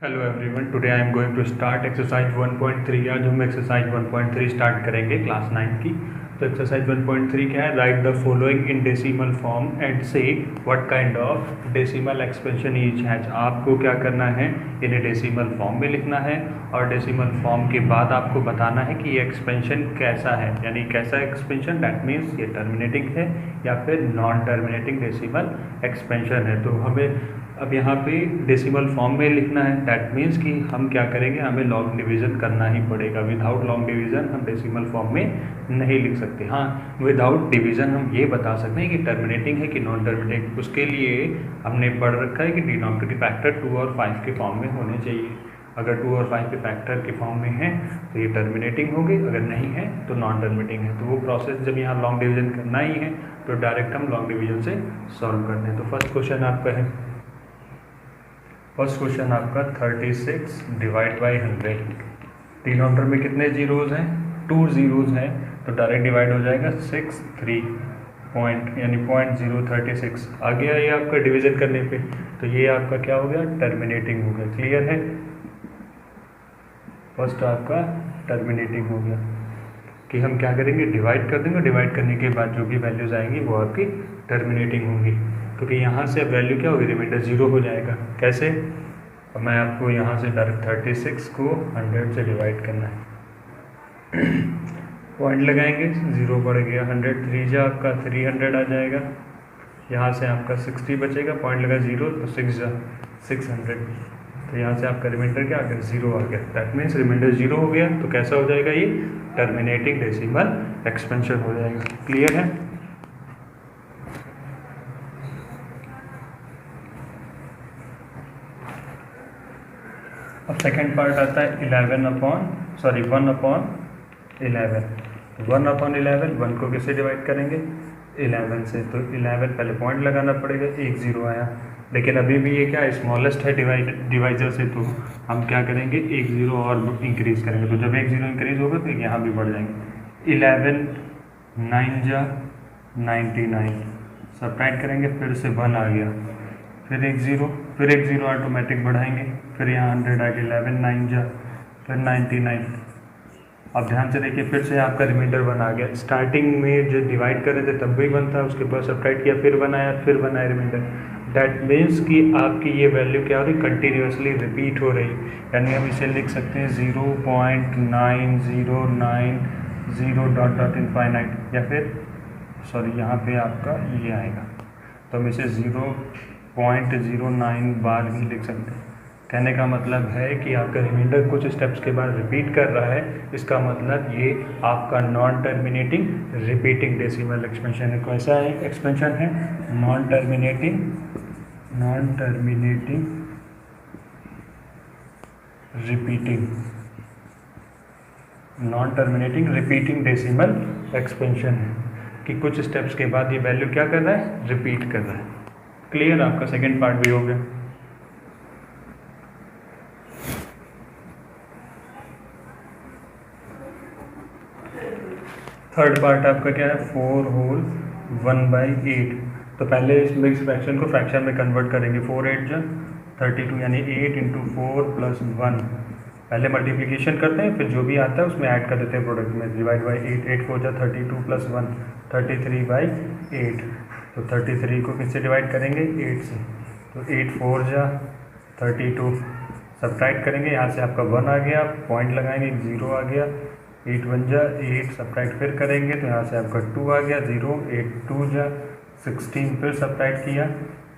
Hello everyone, today I am going to start exercise 1.3। आज हम exercise 1.3 start करेंगे class 9 की। तो एक्सरसाइज 1.3 क्या है? Write the following in decimal form and say what kind of decimal expansion each has. आपको क्या करना है, इन्हें डेसिमल फॉर्म में लिखना है और डेसिमल फॉर्म के बाद आपको बताना है कि ये एक्सपेंशन कैसा है, यानी कैसा एक्सपेंशन, दैट मीन्स ये टर्मिनेटिंग है या फिर नॉन टर्मिनेटिंग डेसिमल एक्सपेंशन है। तो हमें अब यहाँ पे डेसिमल फॉर्म में लिखना है, दैट मीन्स कि हम क्या करेंगे, हमें लॉन्ग डिवीज़न करना ही पड़ेगा। विदाउट लॉन्ग डिवीज़न हम डेसिमल फॉर्म में नहीं लिख सकते। हाँ, विदाउट डिवीज़न हम ये बता सकते हैं कि टर्मिनेटिंग है कि नॉन टर्मिनेटिंग। उसके लिए हमने पढ़ रखा है कि डिनोमिनेटर के फैक्टर 2 और 5 के फॉर्म में होने चाहिए। अगर 2 और 5 के फैक्टर के फॉर्म में है तो ये टर्मिनेटिंग होगी, अगर नहीं है तो नॉन टर्मिनेटिंग है। तो वो प्रोसेस जब यहाँ लॉन्ग डिवीज़न करना ही है तो डायरेक्ट हम लॉन्ग डिवीज़न से सॉल्व करते हैं। तो फर्स्ट क्वेश्चन आपका है, फर्स्ट क्वेश्चन आपका 36 डिवाइड बाई 100। डिनोमिनेटर में कितने जीरोज़ हैं? 2 जीरोज़ हैं, तो डायरेक्ट डिवाइड हो जाएगा 6 3 पॉइंट यानी 0.036 आ गया ये आपका डिवीज़न करने पे। तो ये आपका क्या हो गया? टर्मिनेटिंग हो गया। क्लियर है? फर्स्ट आपका टर्मिनेटिंग हो गया कि हम क्या करेंगे, डिवाइड कर देंगे। डिवाइड करने के बाद जो भी वैल्यूज़ आएंगी वो आपकी टर्मिनेटिंग होंगी, क्योंकि यहाँ से अब वैल्यू क्या होगी, रिमाइंडर 0 हो जाएगा। कैसे? और मैं आपको यहाँ से डायरेक्ट 36 को 100 से डिवाइड करना है। पॉइंट लगाएंगे, 0 बढ़ गया, 100 3 जा आपका 300 आ जाएगा। यहाँ से आपका 60 बचेगा, पॉइंट लगा 0 तो 6 जा 600। तो यहाँ से आपका रिमाइंडर क्या आ गया? 0 आ गया। दैट मीन्स रिमाइंडर 0 हो गया। तो कैसा हो जाएगा ये? टर्मिनेटिंग डेसिमल एक्सपेंशन हो जाएगा। क्लियर है? अब सेकेंड पार्ट आता है 1/11। 1 को किससे डिवाइड करेंगे? 11 से। तो 11 पहले पॉइंट लगाना पड़ेगा, 1 0 आया, लेकिन अभी भी ये क्या स्मॉलेस्ट है डिवाइजर से, तो हम क्या करेंगे, 1 0 और इंक्रीज़ करेंगे। तो जब 1 0 इंक्रीज़ होगा तो यहाँ भी बढ़ जाएंगे। 11 9 जा 99, सब्ट्रैक्ट करेंगे, फिर से 1 आ गया, फिर 1 0, फिर 1 0 ऑटोमेटिक बढ़ाएंगे, फिर यहाँ 100 आ गया, 11 9 जा फिर 99। अब ध्यान से देखिए, फिर से आपका रिमाइंडर 1 आ गया। स्टार्टिंग में जो डिवाइड कर रहे थे तब भी 1 था, उसके बाद सब्ट्रैक्ट किया, फिर 1 आया, फिर 1 आया रिमाइंडर। दैट मीन्स कि आपकी ये वैल्यू क्या हो रही, कंटिन्यूसली रिपीट हो रही। यानी हम इसे लिख सकते हैं 0.9090 इनफाइनाइट, या फिर सॉरी यहाँ पे आपका ये आएगा, तो हम इसे 0.09 बार भी लिख सकते हैं। कहने का मतलब है कि आपका रिमाइंडर कुछ स्टेप्स के बाद रिपीट कर रहा है, इसका मतलब ये आपका non terminating repeating decimal expansion है। कैसा है एक्सपेंशन है? Non terminating repeating decimal expansion है कि कुछ स्टेप्स के बाद ये वैल्यू क्या कर रहा है, रिपीट कर रहा है। क्लियर? आपका सेकेंड पार्ट भी हो गया। थर्ड पार्ट आपका क्या है? 4 होल 1/8। तो पहले इस मिक्स फ्रैक्शन को फ्रैक्शन में कन्वर्ट करेंगे। 4 8 जा 32, यानी 8 × 4 + 1। पहले मल्टीप्लिकेशन करते हैं, फिर जो भी आता है उसमें ऐड कर देते हैं प्रोडक्ट में। डिवाइड बाई 8, 8 4 जा 32 + 1 33/8। तो 33 को किससे डिवाइड करेंगे? 8 से। तो 8 4 जा 32, सब्ट्रैक्ट करेंगे, यहाँ से आपका 1 आ गया, पॉइंट लगाएंगे, 0 आ गया, 8 1 जा 8, सब्ट्रैक्ट फिर करेंगे तो यहाँ से आपका 2 आ गया, 0 8 2 जा 16, फिर सब्ट्रैक्ट किया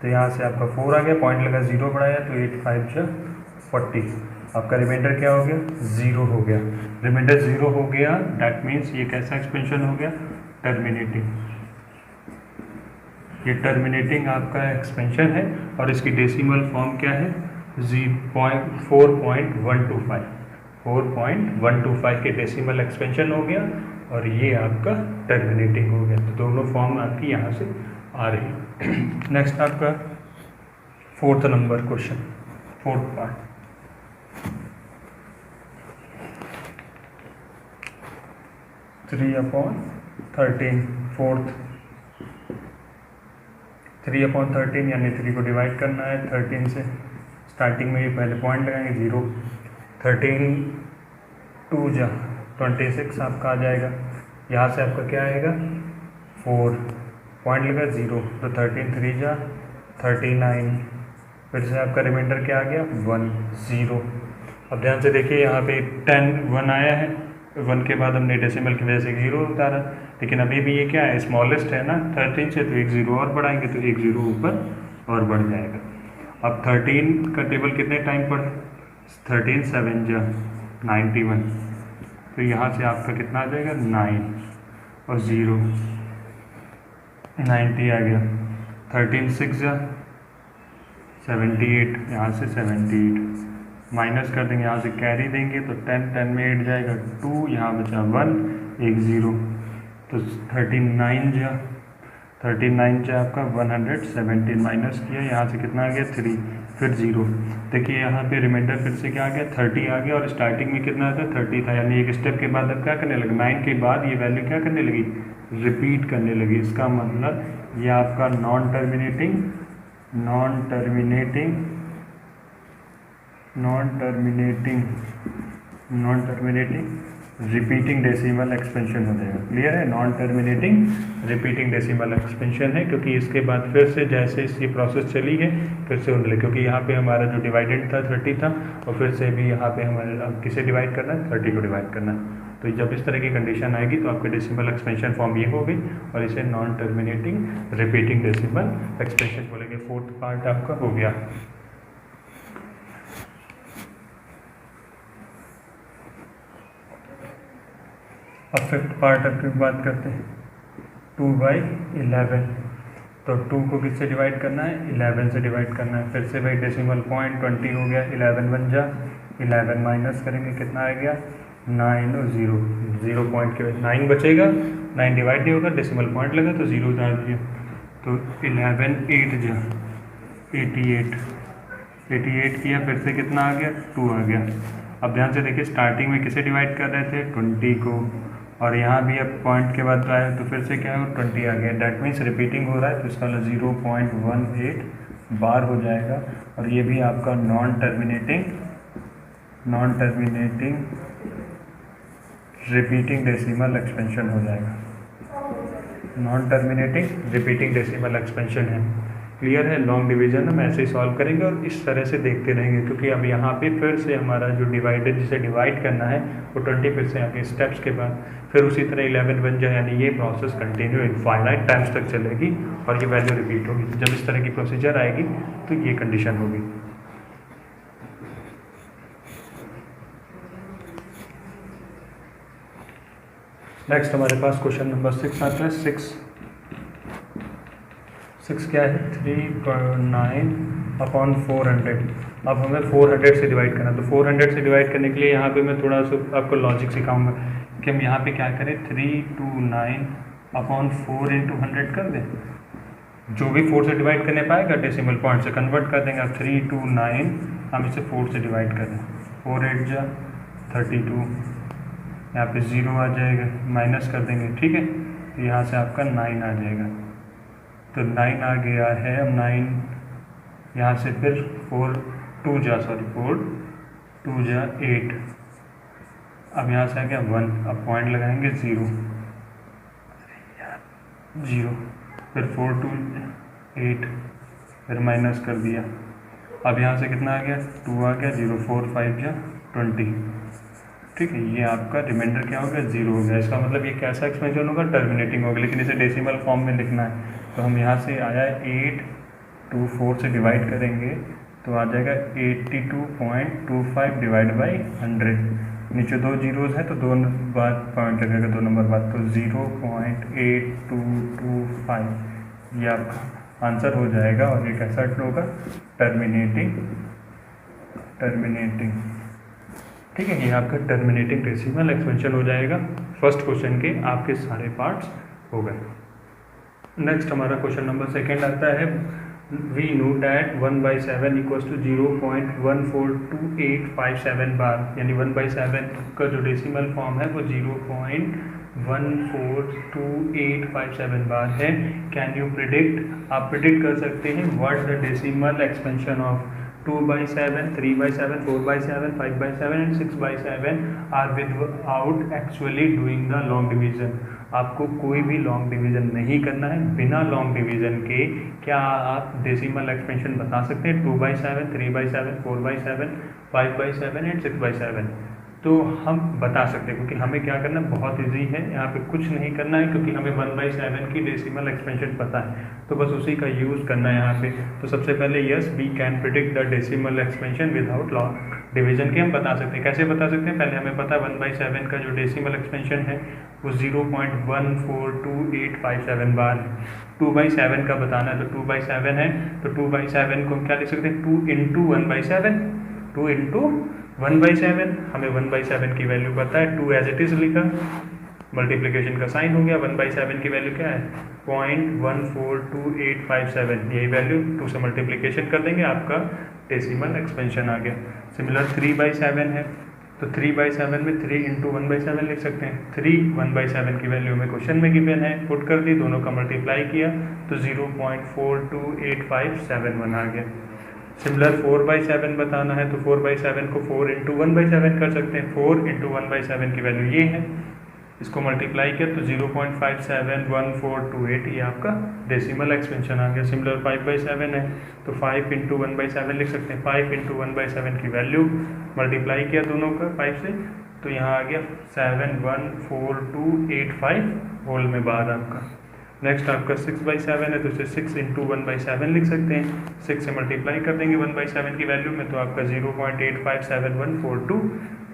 तो यहाँ से आपका 4 आ गया, पॉइंट लगा, 0 बढ़ाया तो 8 5 जा 40। आपका रिमाइंडर क्या हो गया? 0 हो गया। रिमाइंडर 0 हो गया, दैट मीन्स ये कैसा एक्सपेंशन हो गया? टर्मिनेटिंग। ये टर्मिनेटिंग आपका एक्सपेंशन है और इसकी डेसिमल फॉर्म क्या है? 4.125। 4.125 के डेसिमल एक्सपेंशन हो गया और ये आपका टर्मिनेटिंग हो गया। तो दोनों फॉर्म आपकी यहाँ से आ रही है। नेक्स्ट आपका 4th number question, 4th part. 3/13 4th 3/13 यानी 3 को डिवाइड करना है 13 से। स्टार्टिंग में ये पहले पॉइंट लगाएंगे 0, 13 2 जा 26 आपका आ जाएगा। यहाँ से आपका क्या आएगा 4, पॉइंट लगा 0, तो 13 3 जा 39, फिर से आपका रिमाइंडर क्या आ गया 1 0। अब ध्यान से देखिए यहाँ पे 10 1 आया है, 1 के बाद हमने डेसिमल की वजह से 0 उतारा, लेकिन अभी भी ये क्या है स्मॉलेस्ट है ना 13 से, तो एक 0 और बढ़ाएंगे तो एक 0 ऊपर और बढ़ जाएगा। अब 13 का टेबल कितने टाइम पढ़े, 13 7 जा 91, तो यहाँ से आपका कितना आ जाएगा 9 और 0 90 आ गया। 13 6 जा 78, यहाँ से 78 माइनस कर देंगे, यहाँ से कैरी देंगे तो 10 10 में 8 जाएगा 2, यहाँ बचा 1 एक 0, तो 39 जा आपका 117 माइनस किया, यहाँ से कितना आ गया 3, फिर 0। देखिए यहाँ पे रिमाइंडर फिर से क्या आ गया 30 आ गया, और स्टार्टिंग में कितना था 30 था, यानी एक स्टेप के बाद अब क्या करने लगा 9 के बाद ये वैल्यू क्या करने लगी रिपीट करने लगी। इसका मतलब ये आपका non terminating repeating decimal expansion हो जाएगा। क्लियर है, non terminating repeating decimal expansion है, क्योंकि इसके बाद फिर से जैसे ये प्रोसेस चली है फिर से होने लगे, क्योंकि यहाँ पे हमारा जो डिवाइडेड था 30 था, और फिर से भी यहाँ पे हमारे अब किसे डिवाइड करना है 30 को डिवाइड करना है। तो जब इस तरह की कंडीशन आएगी तो आपके डेसिमल एक्सपेंशन फॉर्म ये हो गई, और इसे non terminating repeating decimal expansion बोलेंगे। फोर्थ पार्ट आपका हो गया। अब फिफ्थ पार्ट की बात करते हैं, 2/11, तो 2 को किससे डिवाइड करना है 11 से डिवाइड करना है। फिर से भाई डेसिमल पॉइंट 20 हो गया, 11 बन जा 11 माइनस करेंगे कितना आ गया 9 और 0 पॉइंट के 9 बचेगा, 9 डिवाइड नहीं होगा, डेसिमल पॉइंट लगा तो 0 डाल दिया, तो 11 8 जा 88 किया, फिर से कितना आ गया 2 आ गया। अब ध्यान से देखिए स्टार्टिंग में किसे डिवाइड कर रहे थे 20 को, और यहाँ भी अब पॉइंट के बाद आया तो फिर से क्या है 20 आ गया, डैट मीन्स रिपीटिंग हो रहा है, तो इसका 0.18 बार हो जाएगा, और ये भी आपका non terminating repeating decimal expansion हो जाएगा। Non terminating repeating decimal expansion है। क्लियर है, लॉन्ग डिवीजन हम ऐसे ही सॉल्व करेंगे और इस तरह से देखते रहेंगे, क्योंकि अब यहाँ पे फिर से हमारा जो डिवाइडेड जिसे डिवाइड करना है वो 20 फिर से आगे स्टेप्स के बाद फिर उसी तरह 11 बन जाए, यानी ये प्रोसेस कंटिन्यू इनफाइनाइट टाइम्स तक चलेगी और ये वैल्यू रिपीट होगी। जब इस तरह की प्रोसीजर आएगी तो ये कंडीशन होगी। नेक्स्ट हमारे पास क्वेश्चन नंबर 6 आता है। 6 क्या है 3/9/400। अब हमें 400 से डिवाइड करना है, तो 400 से डिवाइड करने के लिए यहाँ पे मैं थोड़ा सा आपको लॉजिक सिखाऊंगा कि हम यहाँ पे क्या करें 3/9/4 × 100 कर दें, जो भी 4 से डिवाइड करने पाएगा डेसिमल पॉइंट से कन्वर्ट कर देंगे। अब 3/9 हम इसे 4 से डिवाइड करें, 4 8 जा 32, यहाँ पे 0 आ जाएगा, माइनस कर देंगे, ठीक है, तो यहाँ से आपका 9 आ जाएगा, तो 9 आ गया है। अब 9 यहाँ से फिर 4 2 जा 8, अब यहाँ से आ गया 1, अब पॉइंट लगाएंगे 0, फिर 4 2 8, फिर माइनस कर दिया, अब यहाँ से कितना आ गया 2 आ गया, 0 4 5 जा 20, ठीक है, ये आपका रिमाइंडर क्या हो गया 0 हो गया। इसका मतलब ये कैसा एक्सपेंशन होगा टर्मिनेटिंग होगा, लेकिन इसे डेसिमल फॉर्म में लिखना है, तो हम यहाँ से आया 8 2 4 से डिवाइड करेंगे तो आ जाएगा 82.25 डिवाइड बाई 100, नीचे 2 जीरोज़ है तो 2 बार पॉइंट लगेगा, 2 नंबर बाद, तो 0.8225 ये आपका आंसर हो जाएगा। और ये कैसा होगा टर्मिनेटिंग, ठीक है, ये आपका टर्मिनेटिंग डेसिमल एक्सपेंशन हो जाएगा। फर्स्ट क्वेश्चन के आपके सारे पार्ट्स हो गए। नेक्स्ट हमारा क्वेश्चन नंबर 2 आता है, वी नो डैट 1/7 = 0.142857 बार, यानी 1/7 का जो डेसिमल फॉर्म है वो 0.142857 बार है। कैन यू प्रिडिक्ट, आप प्रिडिक्ट कर सकते हैं what the decimal expansion of 2/7, 3/7, 4/7, 5/7 and 6/7 are without actually doing the long division. आपको कोई भी लॉन्ग डिवीजन नहीं करना है। बिना लॉन्ग डिवीजन के क्या आप डेसिमल एक्सपेंशन बता सकते हैं? 2/7, 3/7, 4/7, 5/7 एंड 6/7 तो हम बता सकते हैं, क्योंकि हमें क्या करना है, बहुत इजी है। यहाँ पे कुछ नहीं करना है, क्योंकि हमें 1/7 की डेसिमल एक्सपेंशन पता है, तो बस उसी का यूज़ करना है यहाँ पे। तो सबसे पहले yes we can predict the decimal expansion without long division के हम बता सकते हैं। कैसे बता सकते हैं? पहले हमें पता है 1/7 का जो डेसिमल एक्सपेंशन है वो 0.142857 बार है। 2/7 का बताना है, तो 2/7 है, तो 2/7 को हम क्या लिख सकते हैं? 2 इंटू 1/7, 2 इंटू 1/7। हमें 1/7 की वैल्यू पता है, 2 एज इट इज लिखा, मल्टीप्लिकेशन का साइन हो गया। 1/7 की वैल्यू क्या है? 0.142857। यही वैल्यू 2 से मल्टीप्लिकेशन कर देंगे, आपका डेसिमल एक्सपेंशन आ गया। सिमिलर 3/7 है, तो 3/7 में 3 इंटू 1/7 लिख सकते हैं। 3 1/7 की वैल्यू में क्वेश्चन में गिवन है, पुट कर दी, दोनों का मल्टीप्लाई किया तो 0.428571 आ गया। सिमिलर 4/7 बताना है, तो 4/7 को 4 इंटू 1/7 कर सकते हैं। 4 इंटू 1/7 की वैल्यू ये है, इसको मल्टीप्लाई किया तो 0.571428 ये आपका डेसिमल एक्सपेंशन आ गया। सिमिलर 5/7 है, तो 5 इंटू 1/7 लिख सकते हैं। 5 इंटू 1/7 की वैल्यू मल्टीप्लाई किया दोनों का 5 से, तो यहाँ आ गया 71428 होल में बार आपका। नेक्स्ट आपका 6/7 है, तो इसे 6 इंटू 1/7 लिख सकते हैं। 6 से मल्टीप्लाई कर देंगे 1/7 की वैल्यू में, तो आपका 0.857142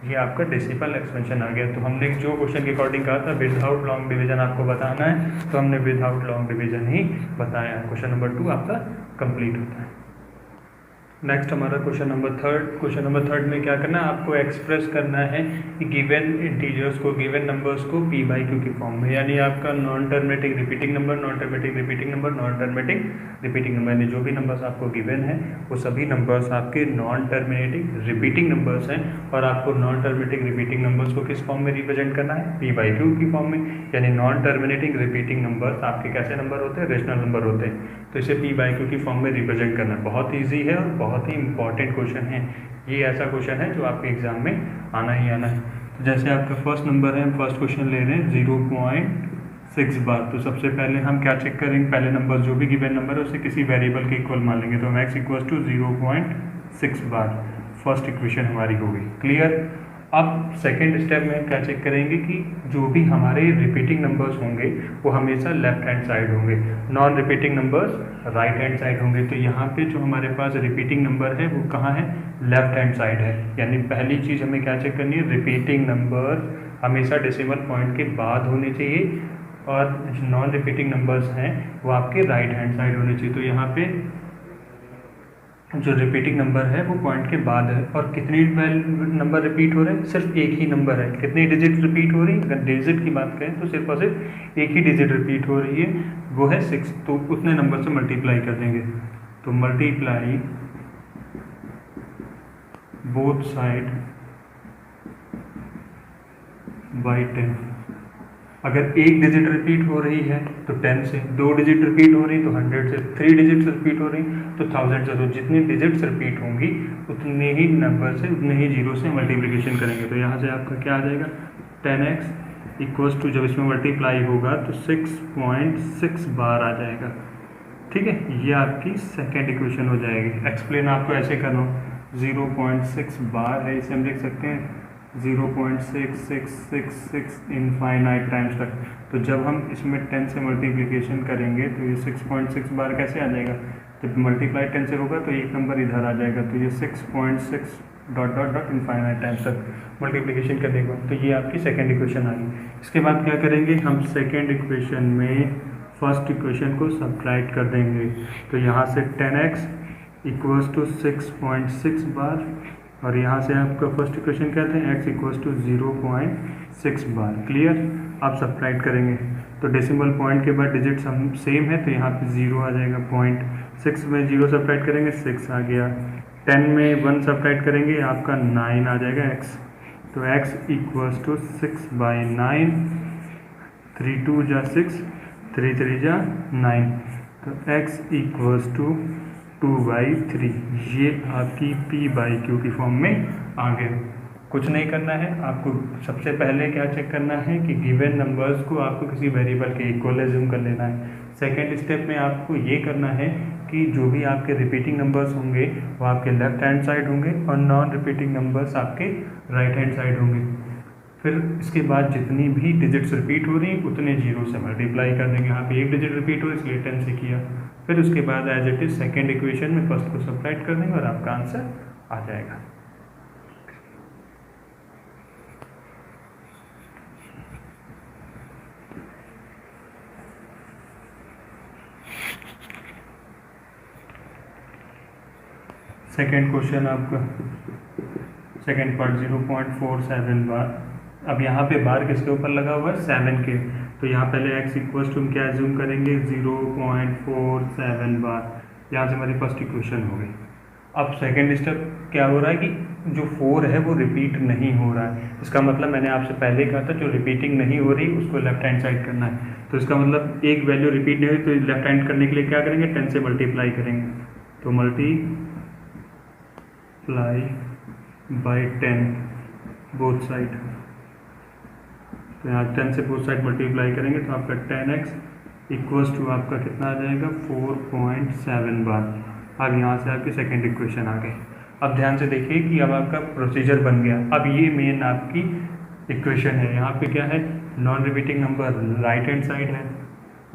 ये आपका डेसिमल एक्सपेंशन आ गया। तो हमने जो क्वेश्चन के अकॉर्डिंग कहा था विदाउट लॉन्ग डिवीजन आपको बताना है, तो हमने विदाउट लॉन्ग डिवीजन ही बताया। क्वेश्चन नंबर 2 आपका कंप्लीट होता है। नेक्स्ट हमारा क्वेश्चन नंबर थर्ड में क्या करना है, आपको एक्सप्रेस करना है कि गिवन इंटीजर्स को, गिवन नंबर्स को p/q की फॉर्म में, यानी आपका non terminating repeating number, non terminating repeating number, non terminating repeating number, यानी जो भी नंबर्स आपको गिवन है वो सभी नंबर्स आपके नॉन टर्मिनेटिंग रिपीटिंग नंबर्स हैं। और आपको नॉन टर्मिनेटिंग रिपीटिंग नंबर्स को किस फॉर्म में रिप्रेजेंट करना है? p/q की फॉर्म में। यानी नॉन टर्मिनेटिंग रिपीटिंग नंबर्स आपके कैसे नंबर होते हैं? रेशनल नंबर होते हैं, तो इसे p/q की फॉर्म में रिप्रेजेंट करना है। बहुत ईजी है और बहुत ही इंपॉर्टेंट क्वेश्चन है। ये ऐसा क्वेश्चन है जो आपके एग्जाम में आना ही आना है। तो जैसे आपका फर्स्ट नंबर है, हम फर्स्ट क्वेश्चन ले रहे हैं 0.6 बार। तो सबसे पहले हम क्या चेक करेंगे? पहले नंबर जो भी गिवन नंबर है उसे किसी वेरिएबल के इक्वल मान लेंगे, तो हम x equal to 0.6 bar first equation हमारी होगी। क्लियर? अब सेकेंड स्टेप में हम क्या चेक करेंगे कि जो भी हमारे रिपीटिंग नंबर्स होंगे वो हमेशा लेफ्ट हैंड साइड होंगे, non repeating numbers right hand side होंगे। तो यहाँ पे जो हमारे पास रिपीटिंग नंबर है वो कहाँ है? लेफ्ट हैंड साइड है। यानी पहली चीज़ हमें क्या चेक करनी है? रिपीटिंग नंबर हमेशा डेसिमल पॉइंट के बाद होने चाहिए, और नॉन रिपीटिंग नंबर्स हैं वो आपके राइट हैंड साइड होने चाहिए। तो यहाँ पे जो रिपीटिंग नंबर है वो पॉइंट के बाद है। और कितनी नंबर रिपीट हो रहे हैं? सिर्फ एक ही नंबर है। कितनी डिजिट रिपीट हो रही है? अगर डिजिट की बात करें तो सिर्फ और सिर्फ एक ही डिजिट रिपीट हो रही है, वो है 6। तो उतने नंबर से मल्टीप्लाई कर देंगे, तो मल्टीप्लाई बोथ साइड बाई 10। अगर एक डिजिट रिपीट हो रही है तो 10 से, 2 डिजिट रिपीट हो रही तो 100 से, 3 डिजिट्स रिपीट हो रही तो 1000 से। तो जितनी डिजिट्स रिपीट होंगी उतने ही नंबर से, उतने ही जीरो से मल्टीप्लिकेशन करेंगे। तो यहाँ से आपका क्या आ जाएगा? 10x इक्वल्स टू, जब इसमें मल्टीप्लाई होगा तो 6.6 बार आ जाएगा। ठीक है, ये आपकी सेकेंड इक्वेशन हो जाएगी। एक्सप्लेन आपको ऐसे करना, 0.6 बार है, इसे हम लिख सकते हैं 0.6666 इनफाइनाइट टाइम्स तक। तो जब हम इसमें 10 से मल्टीप्लिकेशन करेंगे तो ये 6.6 बार कैसे आ जाएगा? जब मल्टीप्लाई 10 से होगा तो एक नंबर इधर आ जाएगा, तो ये 6.6 dot dot dot infinite times तक मल्टीप्लिकेशन करने के बाद, तो ये आपकी सेकेंड इक्वेशन आ गई। इसके बाद क्या करेंगे? हम सेकेंड इक्वेशन में फर्स्ट इक्वेशन को सब्ट्रैक्ट कर देंगे। तो यहाँ से 10x इक्वल्स टू 6.6 बार, और यहाँ से आपका फर्स्ट इक्वेशन कहते हैं x equals to 0.6 bar. Clear? आप सब्ट्रैक्ट करेंगे तो डेसिमल पॉइंट के बाद डिजिट्स हम सेम है, तो यहाँ पे 0 आ जाएगा। 0.6 में 0 सब्ट्रैक्ट करेंगे 6 आ गया। 10 में 1 सब्ट्रैक्ट करेंगे आपका 9 आ जाएगा x। तो x इक्वल्स टू 6/9, 3 2 जा 6, 3 3 जा 9। तो x इक्वल्स टू 2/3, ये आपकी p/q की फॉर्म में आ गया। कुछ नहीं करना है आपको, सबसे पहले क्या चेक करना है कि गिवन नंबर्स को आपको किसी वेरिएबल के इक्वल एज्यूम कर लेना है। सेकेंड स्टेप में आपको ये करना है कि जो भी आपके रिपीटिंग नंबर्स होंगे वो आपके लेफ्ट हैंड साइड होंगे और नॉन रिपीटिंग नंबर्स आपके राइट हैंड साइड होंगे। फिर इसके बाद जितनी भी डिजिट्स रिपीट हो रही उतने जीरो से मल्टीप्लाई कर देंगे। यहाँ पे एक डिजिट रिपीट हो इसलिए 10 से किया। फिर उसके बाद as it is second equation में फर्स्ट को सब्ट्रैक्ट कर देंगे और आपका आंसर आ जाएगा। सेकेंड क्वेश्चन आपका सेकेंड पार्ट 0.47 बार। अब यहाँ पे बार किसके ऊपर लगा हुआ है 7 के, तो यहाँ पहले x इक्वल्स टू क्या एज्यूम करेंगे 0.47 बार। यहाँ से हमारी फर्स्ट इक्वेशन हो गई। अब सेकेंड स्टेप क्या हो रहा है कि जो 4 है वो रिपीट नहीं हो रहा है। इसका मतलब मैंने आपसे पहले कहा था जो रिपीटिंग नहीं हो रही उसको लेफ्ट हैंड साइड करना है। तो इसका मतलब एक वैल्यू रिपीट नहीं हुई तो लेफ्ट हैंड करने के लिए क्या करेंगे 10 से मल्टीप्लाई करेंगे। तो मल्टीप्लाई बाई 10 बोथ साइड। तो यहाँ 10 से बोथ साइड मल्टीप्लाई करेंगे तो आपका 10x इक्वल्स टू आपका कितना आ जाएगा 4.7 बार। अब यहाँ से आपकी सेकेंड इक्वेशन आ गई। अब ध्यान से देखिए कि अब आपका प्रोसीजर बन गया। अब ये मेन आपकी इक्वेशन है। यहाँ पे क्या है non repeating number right hand side है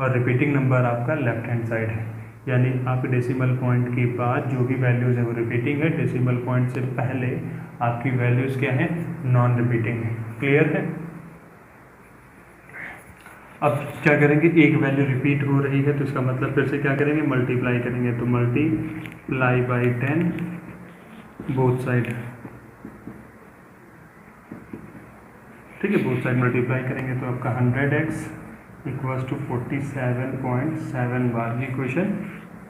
और रिपीटिंग नंबर आपका लेफ्ट हैंड साइड है। यानी आप डेसिमल पॉइंट के बाद जो भी वैल्यूज़ है वो रिपीटिंग है, डेसिमल पॉइंट से पहले आपकी वैल्यूज़ क्या है नॉन रिपीटिंग है। क्लियर है। अब क्या करेंगे एक वैल्यू रिपीट हो रही है तो इसका मतलब फिर से क्या करेंगे मल्टीप्लाई करेंगे। तो मल्टीप्लाई बाई 10 बोथ साइड। ठीक है, बोथ साइड मल्टीप्लाई करेंगे तो आपका 100x इक्वल्स टू 47.7 बार। ये क्वेश्चन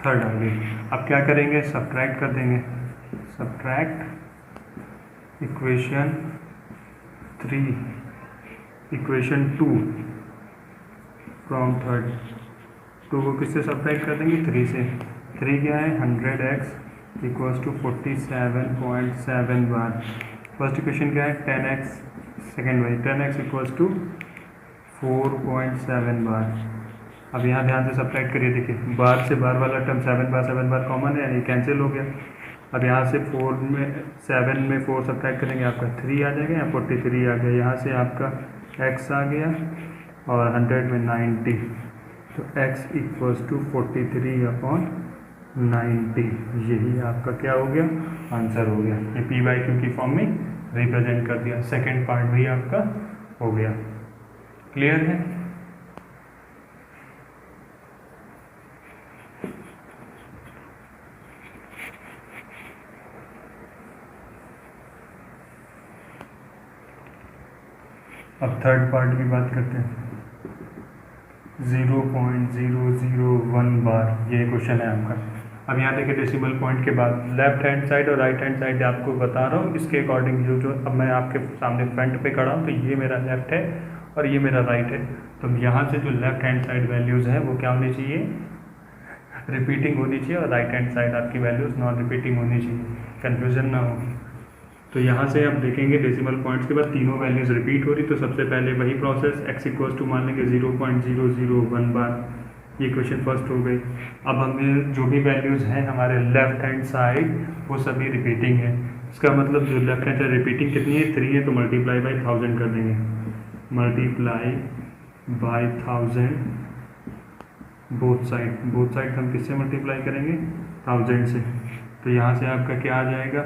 थर्ड आ गई। अब क्या करेंगे सब्ट्रैक्ट कर देंगे। Subtract equation 3 equation 2 from third. 2 को किससे सब्ट्रैक्ट कर देंगे 3 से। 3 क्या है 100x equals to 47.7 bar. First equation क्या है 10x, second by 10x equals to 4.7 bar. अब यहाँ ध्यान से सब्ट्रैक्ट करिए। देखिए बार से बार वाला टर्म 7 बार कॉमन है, ये कैंसिल हो गया। अब यहाँ से 7 में 4 सब्ट्रैक्ट करेंगे आपका 3 आ जाएगा, यहाँ 43 आ गया। यहाँ से आपका x आ गया और 100 में 90, तो x इक्वल्स टू 43/90। यही आपका क्या हो गया आंसर हो गया। ये p/q की फॉर्म में रिप्रेजेंट कर दिया। सेकेंड पार्ट भी आपका हो गया। क्लियर है। अब थर्ड पार्ट की बात करते हैं। 0.001 बार ये क्वेश्चन है आपका। अब यहाँ देखिए डेसिमल पॉइंट के बाद लेफ्ट हैंड साइड और राइट हैंड साइड आपको बता रहा हूँ इसके अकॉर्डिंग। जो अब मैं आपके सामने फ्रंट पे खड़ा हूँ तो ये मेरा लेफ्ट है और ये मेरा राइट है। तो यहाँ से जो लेफ्ट हैंड साइड वैल्यूज़ हैं वो क्या होनी चाहिए रिपीटिंग होनी चाहिए और राइट हैंड साइड आपकी वैल्यूज़ नॉन रिपीटिंग होनी चाहिए, कन्फ्यूजन ना हो। तो यहाँ से आप देखेंगे डेसिमल पॉइंट्स के बाद तीनों वैल्यूज़ रिपीट हो रही। तो सबसे पहले वही प्रोसेस x इक्वल्स टू मान लेंगे 0.001 बार। ये क्वेश्चन फर्स्ट हो गई। अब हमें जो भी वैल्यूज़ हैं हमारे लेफ्ट हैंड साइड वो सभी रिपीटिंग है। इसका मतलब जो लेफ्ट हैंड साइड रिपीटिंग कितनी है 3 है, तो मल्टीप्लाई बाई 1000 कर देंगे। मल्टीप्लाई बाई 1000 बोथ साइड हम किससे मल्टीप्लाई करेंगे 1000 से। तो यहाँ से आपका क्या आ जाएगा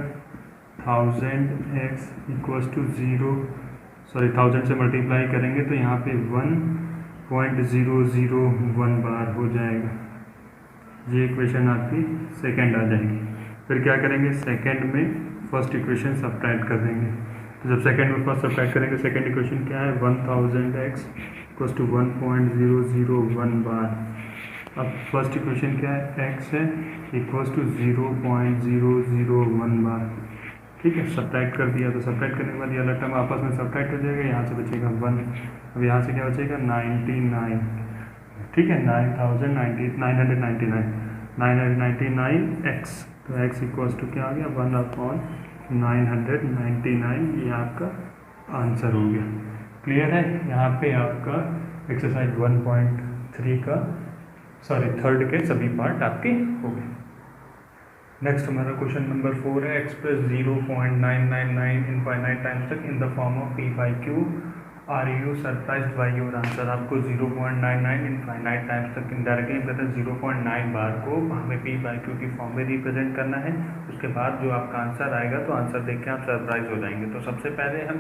1000x इक्वल्स टू 1000 से मल्टीप्लाई करेंगे तो यहाँ पे 1.001 बार हो जाएगा। ये इक्वेशन आपकी सेकंड आ जाएगी। फिर क्या करेंगे सेकंड में फर्स्ट इक्वेशन सब्ट्रैक्ट कर देंगे। तो जब सेकंड में फर्स्ट सब्ट्रैक्ट करेंगे सेकंड इक्वेशन क्या है 1000x इक्वल्स टू 1.001 बार। अब फर्स्ट इक्वेशन क्या है x है इक्वल्स टू 0.001 बार। ठीक है, सब्ट्रैक्ट कर दिया। तो सब्ट्रैक्ट करने के बाद ये वाला टर्म आपस में सब्ट्रैक्ट हो जाएगा। यहाँ से बचेगा 1। अब यहाँ से क्या बचेगा 99। ठीक है 999। 999x, तो x इक्वल्स टू क्या आ गया 1/999, ये आपका आंसर हो गया। क्लियर है? यहाँ पे आपका एक्सरसाइज 1.3 का थर्ड के सभी पार्ट आपके हो गए। नेक्स्ट हमारा क्वेश्चन नंबर 4 है, एक्सप्रेस 0.999 इनफाइनाइट टाइम्स तक in the form of p/q, are you surprised by your answer. आपको 0.99 इनफाइनाइट टाइम्स तक इनडायरेक्टली पता 0.9 बार को हमें p/q की फॉर्म में रिप्रेजेंट करना है। उसके बाद जो आपका आंसर आएगा तो आंसर देख के आप सरप्राइज हो जाएंगे। तो सबसे पहले हम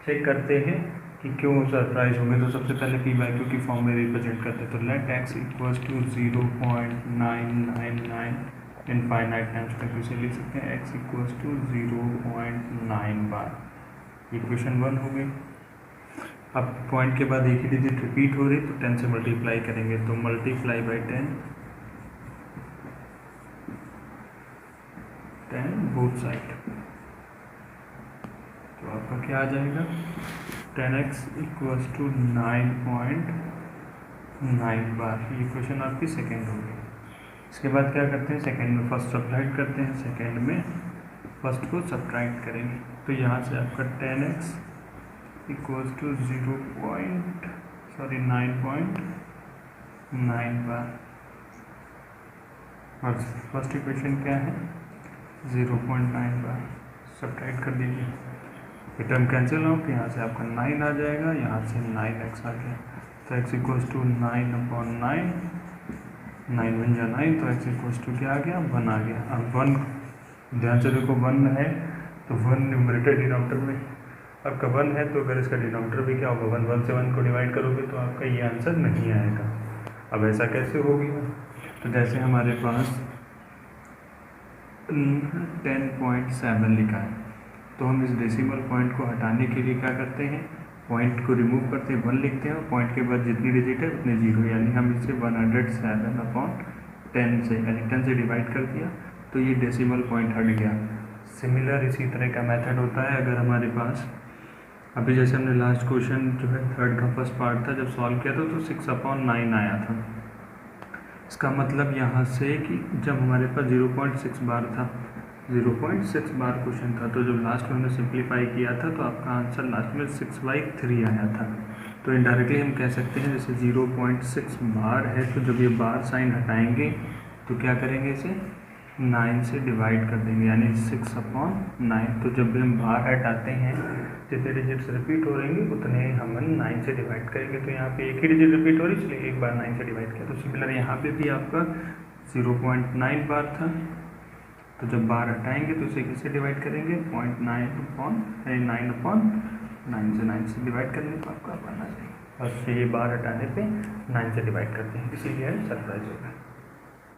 चेक करते हैं कि क्यों सरप्राइज होंगे। तो सबसे पहले p/q की फॉर्म में रिप्रेजेंट करते हैं। तो let x equals to 0.999 infinite times तक इसे लिख सकते हैं x equals to 0.9 bar. Equation 1 हो गई। अब पॉइंट के बाद एक ही डिजिट रिपीट हो रही तो 10 से मल्टीप्लाई करेंगे, तो मल्टीप्लाई बाई 10 बोथ साइड, तो आपका क्या आ जाएगा 10x इक्वल्स टू 9.9 बार। ये क्वेश्चन आपकी सेकेंड हो गई। इसके बाद क्या करते हैं, सेकेंड में फर्स्ट सब्ट्रैक्ट करते हैं, सेकेंड में फर्स्ट को सब्ट्रैक्ट करेंगे। तो यहाँ से आपका 10x इक्वल्स टू 9.9 बार। और फर्स्ट इक्वेशन क्या है 0.9 बार। सब्ट्रैक्ट कर दीजिए, ये टर्म कैंसिल हो, यहाँ से आपका 9 आ जाएगा, यहाँ से 9x आ गया। तो x इक्वल्स टू 9/9, 9 बन जा 9, तो x इक्वल्स टू क्या आ गया 1 आ गया। अब 1 ध्यान से देखो 1 है तो 1 न्यूमरेटर डिनोमिनेटर में आपका 1 है, तो अगर इसका डिनोमिनेटर भी क्या होगा 1 से 1 को डिवाइड करोगे तो आपका ये आंसर नहीं आएगा। अब ऐसा कैसे हो गया, तो जैसे हमारे पास 10.7 लिखा है, तो हम इस डेसिमल पॉइंट को हटाने के लिए क्या करते हैं, पॉइंट को रिमूव करते हैं, 1 लिखते हैं और पॉइंट के बाद जितनी डिजिट है उतने 0, यानी हम इसे 107/10 से यानी 10 से डिवाइड कर दिया, तो ये डेसिमल पॉइंट हट गया। सिमिलर इसी तरह का मेथड होता है अगर हमारे पास, अभी जैसे हमने लास्ट क्वेश्चन जो है थर्ड का फर्स्ट पार्ट था, जब सॉल्व किया था तो 6/9 आया था। इसका मतलब यहाँ से कि जब हमारे पास 0.6 बार था, 0.6 बार क्वेश्चन था, तो जब लास्ट में हमने सिंप्लीफाई किया था तो आपका आंसर लास्ट में 6/3 आया था। तो इनडायरेक्टली हम कह सकते हैं जैसे 0.6 बार है, तो जब ये बार साइन हटाएंगे तो क्या करेंगे, इसे 9 से डिवाइड कर देंगे, यानी 6/9। तो जब भी हम बार हटाते हैं जितने डिजिट्स रिपीट हो रहेंगे उतने हम 9 से डिवाइड करेंगे। तो यहाँ पे एक ही डिजिट रिपीट हो रही, इसलिए एक बार 9 से डिवाइड किया। तो सिमिलर यहाँ पे भी आपका 0.9 बार था, तो जब बार हटाएंगे तो इसे किससे डिवाइड करेंगे 9/9 से 9 से डिवाइड करने पर आपका बनना चाहिए। बस ये बार हटाने पे 9 से डिवाइड करते हैं, इसीलिए सरप्राइज होगा।